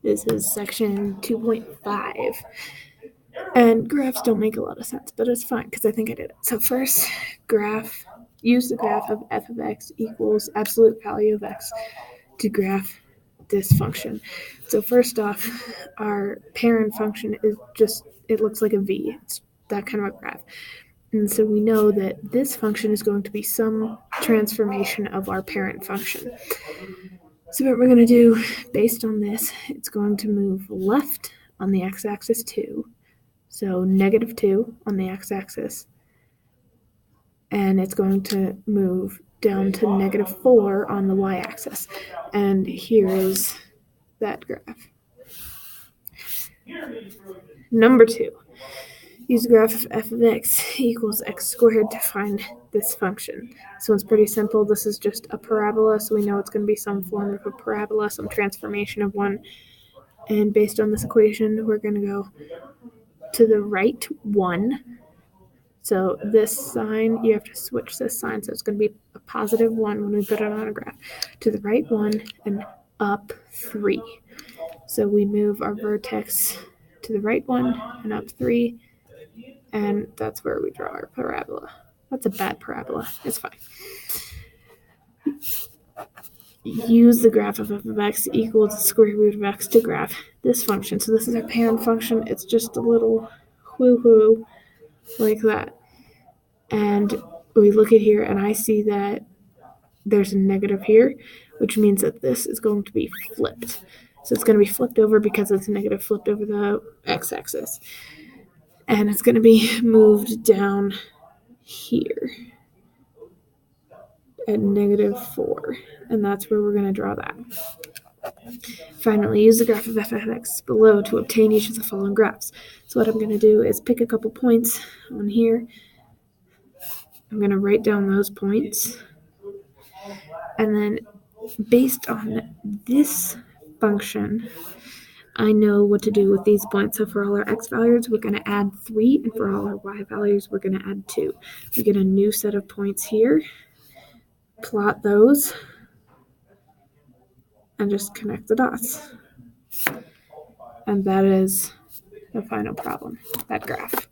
This is section 2.5. And graphs don't make a lot of sense, but it's fine because I think I did it. So first, use the graph of f of x equals absolute value of x to graph this function. So first off, our parent function is it looks like a v. It's that kind of a graph. And so we know that this function is going to be some transformation of our parent function. So what we're going to do based on this, it's going to move left on the x-axis 2, so -2 on the x-axis, and it's going to move down to -4 on the y-axis. And here is that graph. Number 2, use the graph of f of x equals x squared to find this function. So it's pretty simple. This is just a parabola, so we know it's going to be some form of a parabola, some transformation of one. And based on this equation, we're going to go to the right 1. So this sign, you have to switch this sign, so it's going to be a +1 when we put it on a graph. To the right 1 and up 3. So we move our vertex to the right 1 and up 3, and that's where we draw our parabola. That's a bad parabola. It's fine. Use the graph of f of x equals the square root of x to graph this function. So this is our parent function. It's just a little woo-hoo like that. And we look at here, and I see that there's a negative here, which means that this is going to be flipped. So it's going to be flipped over because it's negative flipped over the x-axis. And it's going to be moved down here at -4. And that's where we're going to draw that. Finally, use the graph of f of x below to obtain each of the following graphs. So what I'm going to do is pick a couple points on here. I'm going to write down those points. And then based on this function, I know what to do with these points. So for all our x values, we're going to add 3, and for all our y values, we're going to add 2. We get a new set of points here, plot those, and just connect the dots. And that is the final problem, that graph.